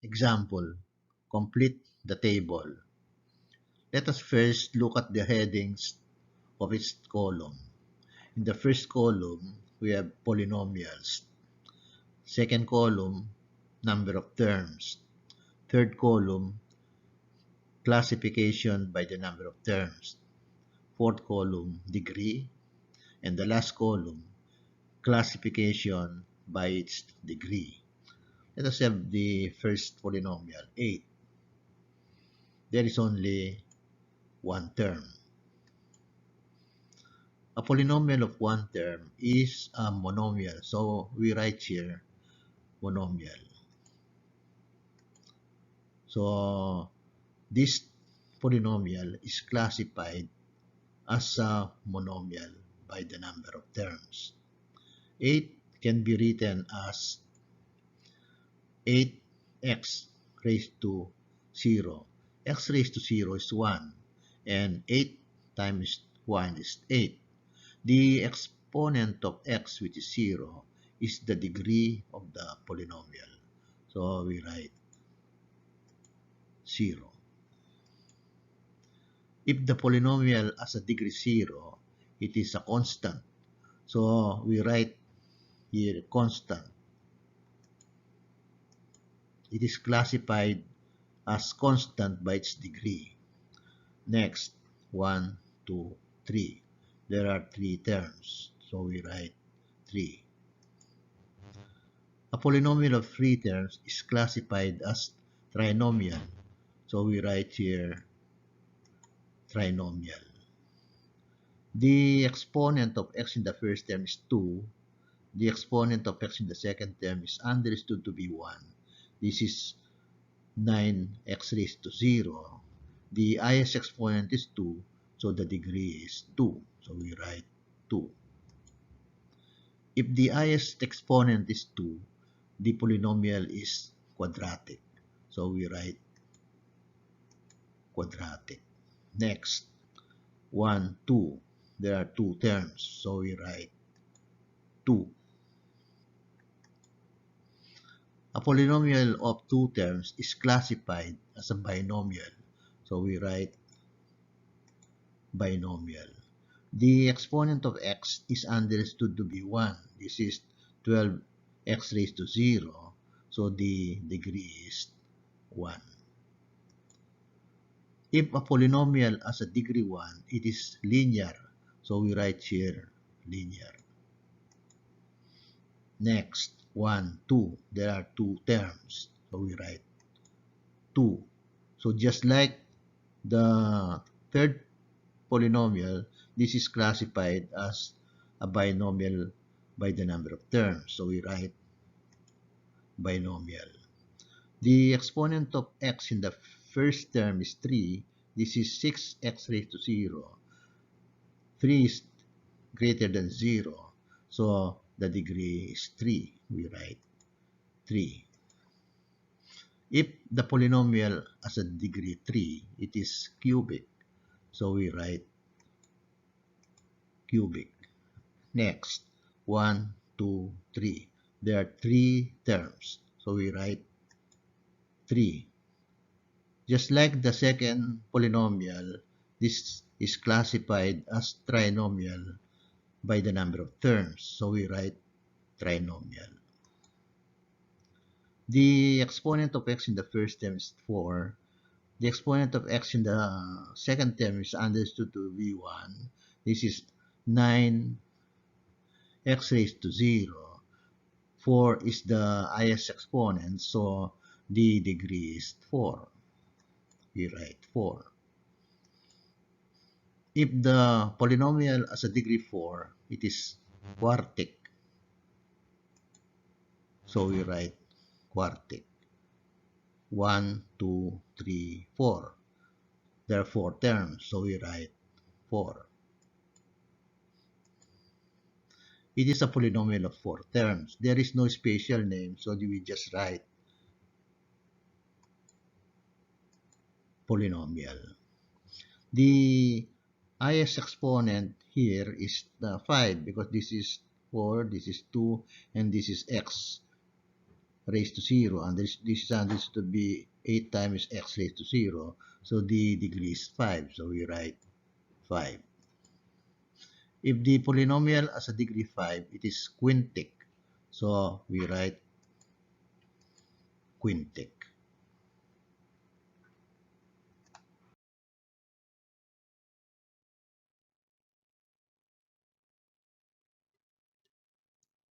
Example, complete the table. Let us first look at the headings of each column. In the first column, we have polynomials. Second column, number of terms. Third column, classification by the number of terms. Fourth column, degree. And the last column, classification by its degree. Let us have the first polynomial, 8. There is only one term. A polynomial of one term is a monomial. So we write here monomial. So this polynomial is classified as a monomial by the number of terms. 8 can be written as 8x raised to 0. X raised to 0 is 1, and 8 times 1 is 8. The exponent of x, which is 0, is the degree of the polynomial. So we write 0. If the polynomial has a degree 0, it is a constant. So we write here constant. It is classified as constant by its degree. Next, 1, 2, 3. There are 3 terms, so we write 3. A polynomial of 3 terms is classified as trinomial, so we write here trinomial. The exponent of x in the first term is 2. The exponent of x in the second term is understood to be 1. This is 9x raised to 0. The highest exponent is 2, so the degree is 2. So we write 2. If the highest exponent is 2, the polynomial is quadratic. So we write quadratic. Next, 1, 2. There are 2 terms, so we write 2. A polynomial of 2 terms is classified as a binomial, so we write binomial. The exponent of x is understood to be 1. This is 12x raised to 0, so the degree is 1. If a polynomial has a degree 1, it is linear, so we write here linear. Next, 1, 2. There are 2 terms, so we write 2. So just like the third polynomial, this is classified as a binomial by the number of terms. So we write binomial. The exponent of x in the first term is 3. This is 6x raised to 0. 3 is greater than 0. So the degree is 3. We write 3. If the polynomial has a degree 3, it is cubic. So we write cubic. Next, 1, 2, 3. There are 3 terms. So we write 3. Just like the second polynomial, this is classified as trinomial by the number of terms. So we write trinomial. The exponent of x in the first term is 4. The exponent of x in the second term is understood to be 1. This is 9x raised to 0. 4 is the highest exponent, so the degree is 4. We write 4. If the polynomial has a degree 4, it is quartic. So we write quartic. 1, 2, 3, 4. There are 4 terms, so we write 4. It is a polynomial of 4 terms. There is no special name, so we just write polynomial. The highest exponent here is the 5 because this is 4, this is 2, and this is x. raised to 0, and this is understood to be 8 times x raised to 0. So the degree is 5. So we write 5. If the polynomial has a degree 5, it is quintic. So we write quintic.